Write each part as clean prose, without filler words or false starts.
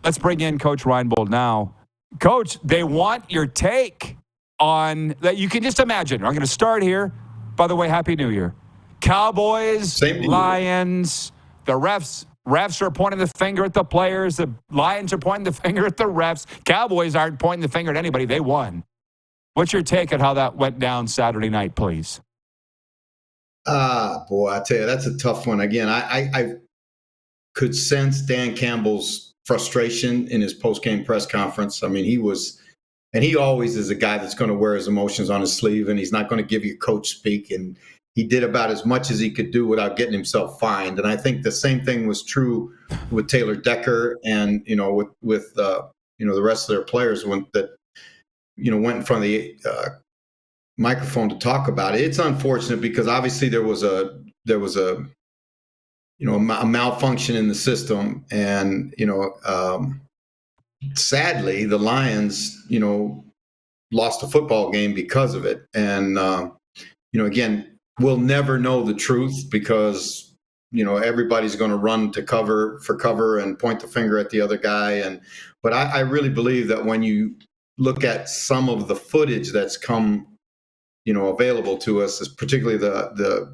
let's bring in Coach Reinebold now. Coach, they want your take on that. You can just imagine. I'm going to start here. By the way, Happy New Year. Cowboys, Lions, the refs are pointing the finger at the players. The Lions are pointing the finger at the refs. Cowboys aren't pointing the finger at anybody. They won. What's your take on how that went down Saturday night, please? Boy, I tell you, that's a tough one. Again, I could sense Dan Campbell's frustration in his post-game press conference. I mean, he always is a guy that's going to wear his emotions on his sleeve, and he's not going to give you coach speak. And he did about as much as he could do without getting himself fined. And I think the same thing was true with Taylor Decker and, with the rest of their players went in front of the microphone to talk about it. It's unfortunate because obviously there was a malfunction in the system, and sadly the Lions lost a football game because of it. And again, we'll never know the truth because everybody's going to run to cover and point the finger at the other guy. But I really believe that when you look at some of the footage that's come available to us, particularly the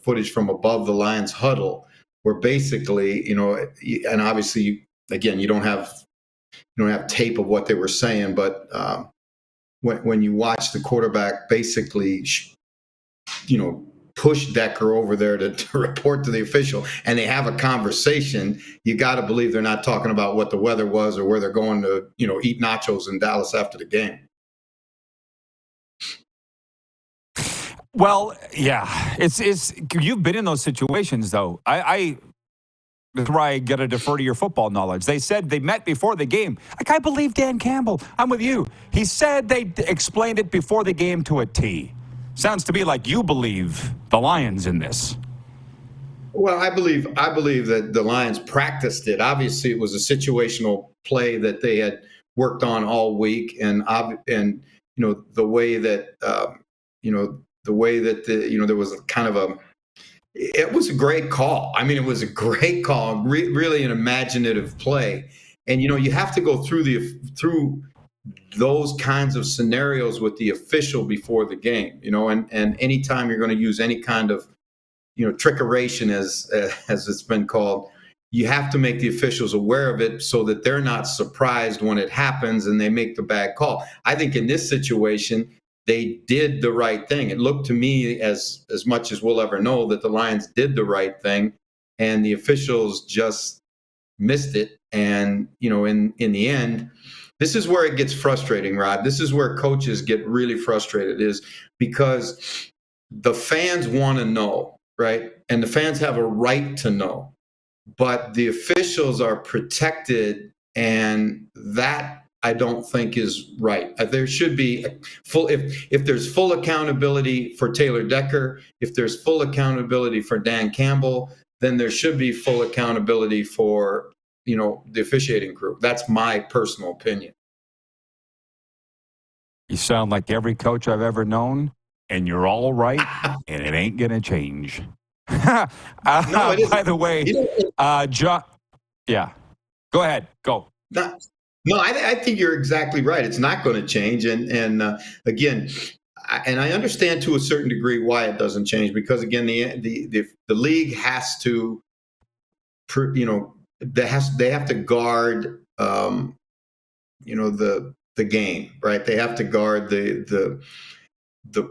footage from above the Lions huddle, where basically and obviously again you don't have tape of what they were saying, but when you watch the quarterback basically push Decker over there to report to the official, and they have a conversation, you got to believe they're not talking about what the weather was or where they're going to eat nachos in Dallas after the game. Well, yeah, it's you've been in those situations though. That's why I got to defer to your football knowledge. They said they met before the game. I believe Dan Campbell. I'm with you. He said they explained it before the game to a T. Sounds to me like you believe the Lions in this. Well, I believe that the Lions practiced it. Obviously, it was a situational play that they had worked on all week, and the way that there was kind of it was a great call. I mean, it was a great call, really an imaginative play. And, you have to go through those kinds of scenarios with the official before the game, and anytime you're going to use any kind of, trickeration as it's been called, you have to make the officials aware of it so that they're not surprised when it happens and they make the bad call. I think in this situation, they did the right thing. It looked to me as much as we'll ever know that the Lions did the right thing, and the officials just missed it. And, in the end, this is where it gets frustrating, Rod. This is where coaches get really frustrated, is because the fans want to know, right? And the fans have a right to know, but the officials are protected, and that I don't think is right. There should be if there's full accountability for Taylor Decker, if there's full accountability for Dan Campbell, then there should be full accountability for, the officiating crew. That's my personal opinion. You sound like every coach I've ever known, and you're all right, and it ain't going to change. No, it isn't. By the way, John, yeah, go ahead, go. No, I think you're exactly right. It's not going to change. And again, I understand to a certain degree why it doesn't change, because, again, the league has to, they have to guard, the game, right? They have to guard the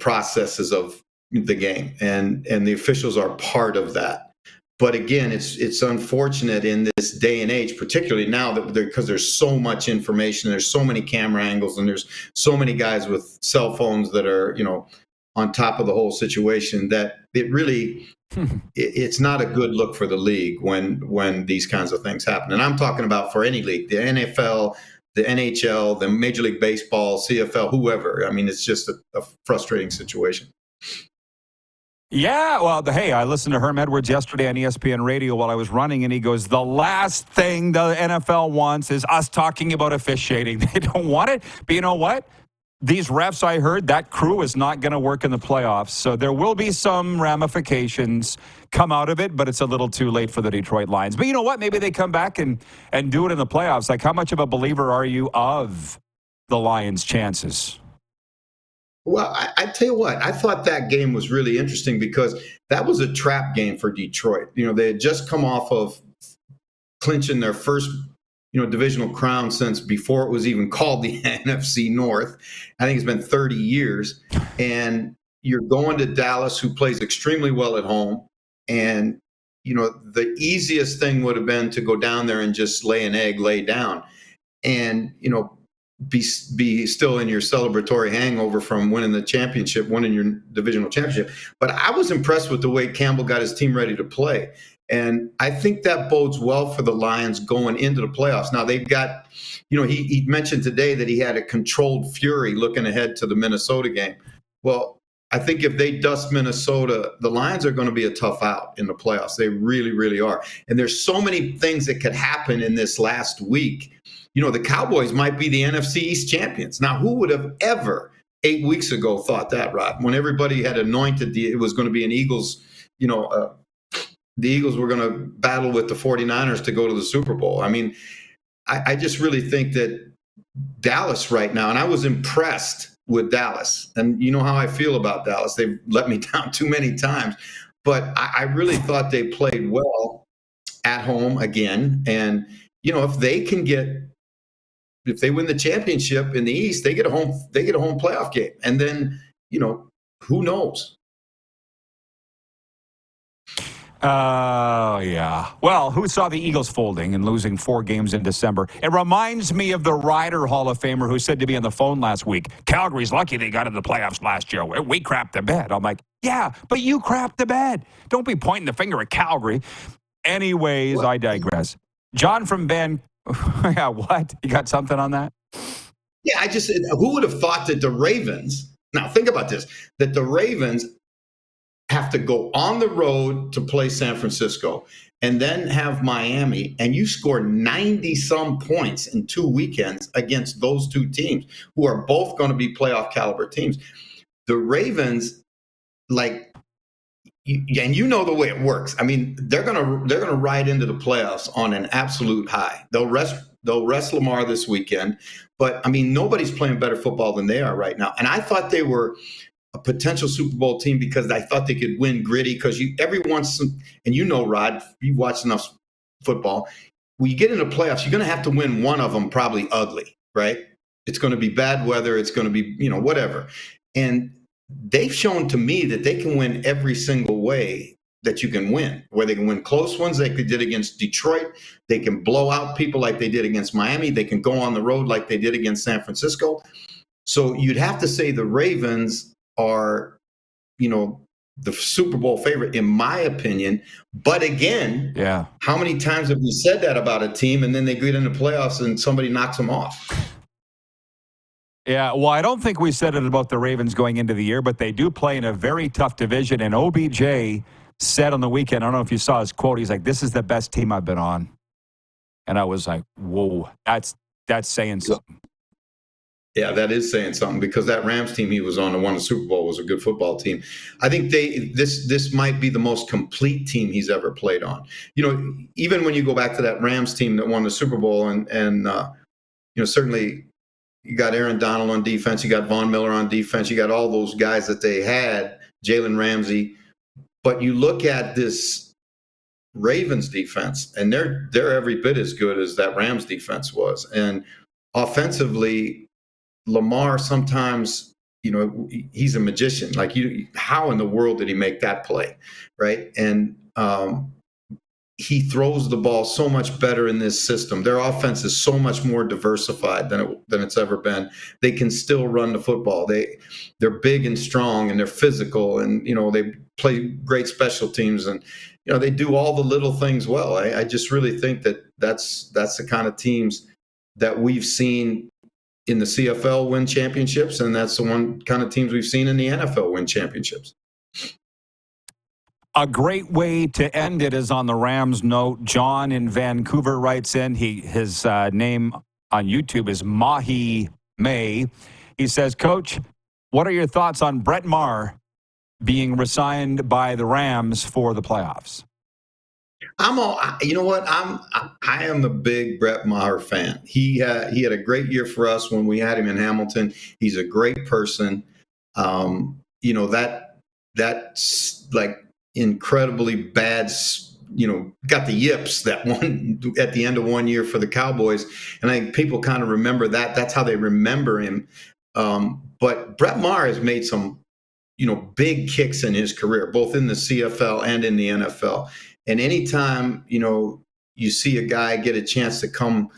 processes of the game, and the officials are part of that. But again, it's unfortunate in this day and age, particularly now because there's so much information, there's so many camera angles, and there's so many guys with cell phones that are, on top of the whole situation, that it really, it's not a good look for the league when these kinds of things happen. And I'm talking about for any league, the NFL, the NHL, the Major League Baseball, CFL, whoever. I mean, it's just a frustrating situation. Yeah, well, hey, I listened to Herm Edwards yesterday on ESPN Radio while I was running, and he goes, the last thing the NFL wants is us talking about officiating. They don't want it, but you know what? these refs, I heard, that crew is not going to work in the playoffs. So there will be some ramifications come out of it, but it's a little too late for the Detroit Lions. But you know what? Maybe they come back and do it in the playoffs. Like, how much of a believer are you of the Lions' chances? Well, I tell you what, I thought that game was really interesting because that was a trap game for Detroit. You know, they had just come off of clinching their first, divisional crown since before it was even called the NFC North. I think it's been 30 years. And you're going to Dallas, who plays extremely well at home. And, the easiest thing would have been to go down there and just lay an egg, lay down. And, be still in your celebratory hangover from winning the championship, winning your divisional championship. But I was impressed with the way Campbell got his team ready to play. And I think that bodes well for the Lions going into the playoffs. Now they've got, he mentioned today that he had a controlled fury looking ahead to the Minnesota game. Well, I think if they dust Minnesota, the Lions are going to be a tough out in the playoffs. They really, really are. And there's so many things that could happen in this last week. The Cowboys might be the NFC East champions. Now, who would have ever 8 weeks ago thought that, Rod? When everybody had anointed it was going to be an Eagles, the Eagles were going to battle with the 49ers to go to the Super Bowl. I mean, I just really think that Dallas right now, and I was impressed with Dallas. And you know how I feel about Dallas. They've let me down too many times. But I really thought they played well at home again. And, if they win the championship in the East, they get a home playoff game. And then, who knows? Oh, yeah. Well, who saw the Eagles folding and losing 4 games in December? It reminds me of the Ryder Hall of Famer who said to me on the phone last week, Calgary's lucky they got in the playoffs last year. We crapped the bed. I'm like, yeah, but you crapped the bed. Don't be pointing the finger at Calgary. Anyways, I digress. John from yeah, what? You got something on that? Yeah, who would have thought that the Ravens, now think about this, that the Ravens have to go on the road to play San Francisco and then have Miami, and you score 90-some points in 2 weekends against those two teams who are both going to be playoff caliber teams. The Ravens, and the way it works. I mean, they're gonna ride into the playoffs on an absolute high. They'll rest Lamar this weekend, but I mean, nobody's playing better football than they are right now. And I thought they were a potential Super Bowl team because I thought they could win gritty. Because Rod, you watch enough football. When you get into playoffs, you're going to have to win one of them, probably ugly, right? It's going to be bad weather. It's going to be whatever, and they've shown to me that they can win every single way that you can win, where they can win close ones like they did against Detroit. They can blow out people like they did against Miami. They can go on the road like they did against San Francisco. So you'd have to say the Ravens are, the Super Bowl favorite, in my opinion. But again, how many times have we said that about a team and then they get into playoffs and somebody knocks them off? Yeah, well, I don't think we said it about the Ravens going into the year, but they do play in a very tough division. And OBJ said on the weekend, I don't know if you saw his quote, he's like, "This is the best team I've been on." And I was like, whoa, that's saying something. Yeah, that is saying something, because that Rams team he was on that won the Super Bowl was a good football team. I think this might be the most complete team he's ever played on. Even when you go back to that Rams team that won the Super Bowl, and certainly you got Aaron Donald on defense, you got Von Miller on defense, you got all those guys that they had, Jalen Ramsey. But you look at this Ravens defense, and they're every bit as good as that Rams defense was. And offensively, Lamar sometimes, he's a magician. Like, how in the world did he make that play, right? And he throws the ball so much better in this system. Their offense is so much more diversified than it's ever been. They can still run the football. They're big and strong, and they're physical, and they play great special teams, and they do all the little things well. I just really think that's the kind of teams that we've seen in the CFL win championships, and that's the one kind of teams we've seen in the NFL win championships. A great way to end it is on the Rams note. John in Vancouver writes in. His name on YouTube is Mahi May. He says, Coach, what are your thoughts on Brett Maher being resigned by the Rams for the playoffs? You know what? I am a big Brett Maher fan. He had a great year for us when we had him in Hamilton. He's a great person. That's like incredibly bad. Got the yips that one at the end of one year for the Cowboys, and I think people kind of remember that. That's how they remember him. But Brett Maher has made some, big kicks in his career, both in the CFL and in the NFL. And anytime, you see a guy get a chance to come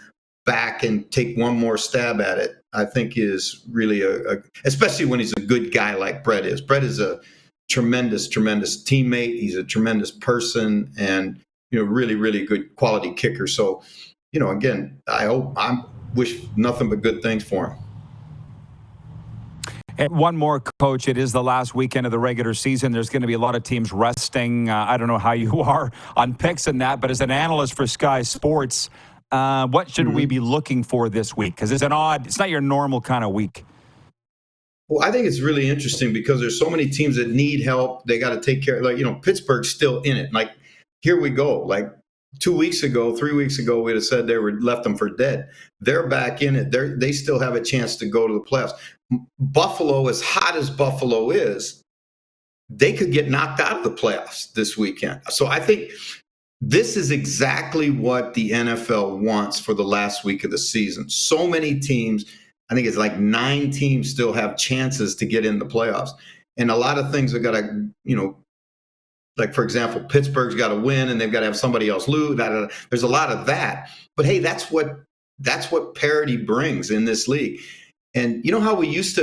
back and take one more stab at it, I think is really especially when he's a good guy like Brett is. Brett is a tremendous, tremendous teammate. He's a tremendous person and, really, really good quality kicker. So, again, I wish nothing but good things for him. And one more, Coach. It is the last weekend of the regular season. There's going to be a lot of teams resting. I don't know how you are on picks and that, but as an analyst for Sky Sports, what should we be looking for this week? Because it's not your normal kind of week. Well, I think it's really interesting because there's so many teams that need help. They got to take care. Pittsburgh's still in it. Like, here we go. Like 3 weeks ago, we'd have said they were left them for dead. They're back in it. They still have a chance to go to the playoffs. Buffalo, as hot as Buffalo is, they could get knocked out of the playoffs this weekend. So I think this is exactly what the NFL wants for the last week of the season. So many teams, I think it's like 9 teams still have chances to get in the playoffs. And a lot of things are going to, like, for example, Pittsburgh's got to win and they've got to have somebody else lose. There's a lot of that. But, hey, that's what parity brings in this league. And you know how there used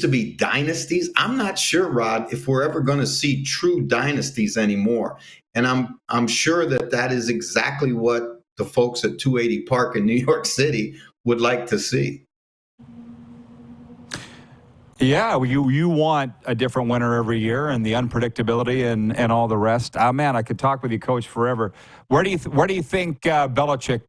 to be dynasties? I'm not sure, Rod, if we're ever going to see true dynasties anymore. And I'm sure that is exactly what the folks at 280 Park in New York City would like to see. Yeah, you want a different winner every year and the unpredictability and all the rest. Man, I could talk with you, Coach, forever. Where do you think Belichick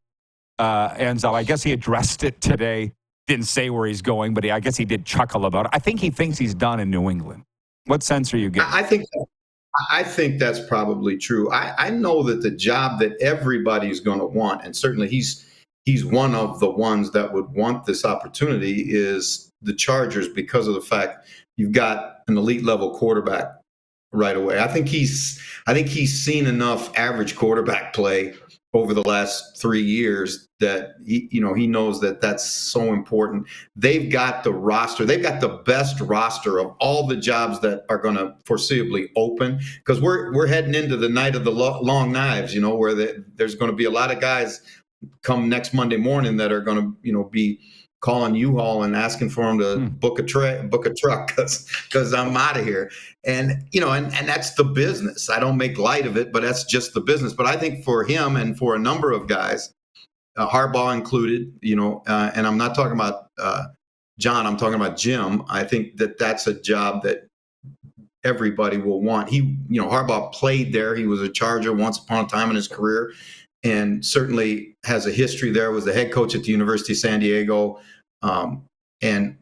ends up? I guess he addressed it today. Didn't say where he's going, but I guess he did chuckle about it. I think he thinks he's done in New England. What sense are you getting? I think that's probably true. I know that the job that everybody's going to want, and certainly he's one of the ones that would want this opportunity, is the Chargers, because of the fact you've got an elite level quarterback right away. I think he's seen enough average quarterback play over the last 3 years that he knows that that's so important. They've got the roster. They've got the best roster of all the jobs that are going to foreseeably open, because we're heading into the night of the long knives, where there's going to be a lot of guys come next Monday morning that are going to, be calling U-Haul and asking for them to book a truck because I'm out of here. And, and that's the business. I don't make light of it, but that's just the business. But I think for him and for a number of guys, Harbaugh included, and I'm not talking about John, I'm talking about Jim. I think that's a job that everybody will want. Harbaugh played there. He was a Charger once upon a time in his career, and certainly has a history there, was the head coach at the University of San Diego. And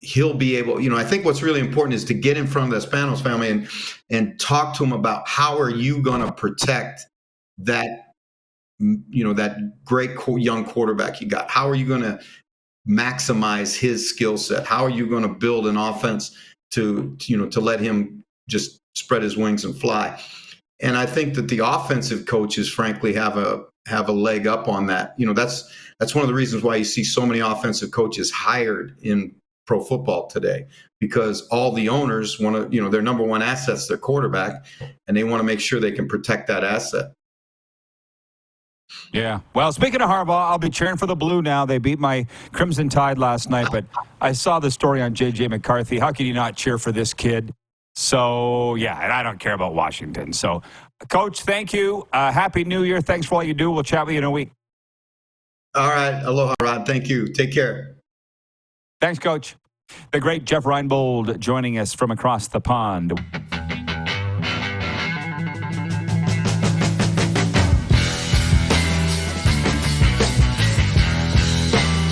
he'll be able, I think what's really important is to get in front of the Spanos family and talk to them about how are you going to protect that, that great young quarterback you got? How are you going to maximize his skill set? How are you going to build an offense to let him just spread his wings and fly? And I think that the offensive coaches, frankly, have a leg up on that. That's one of the reasons why you see so many offensive coaches hired in pro football today, because all the owners want to, their number one asset's their quarterback, and they want to make sure they can protect that asset. Yeah. Well, speaking of Harbaugh, I'll be cheering for the Blue now. They beat my Crimson Tide last night, but I saw the story on J.J. McCarthy. How can you not cheer for this kid? So, yeah, and I don't care about Washington. So, Coach, thank you. Happy New Year. Thanks for all you do. We'll chat with you in a week. All right. Aloha, Rod. Thank you. Take care. Thanks, Coach. The great Jeff Reinebold joining us from across the pond.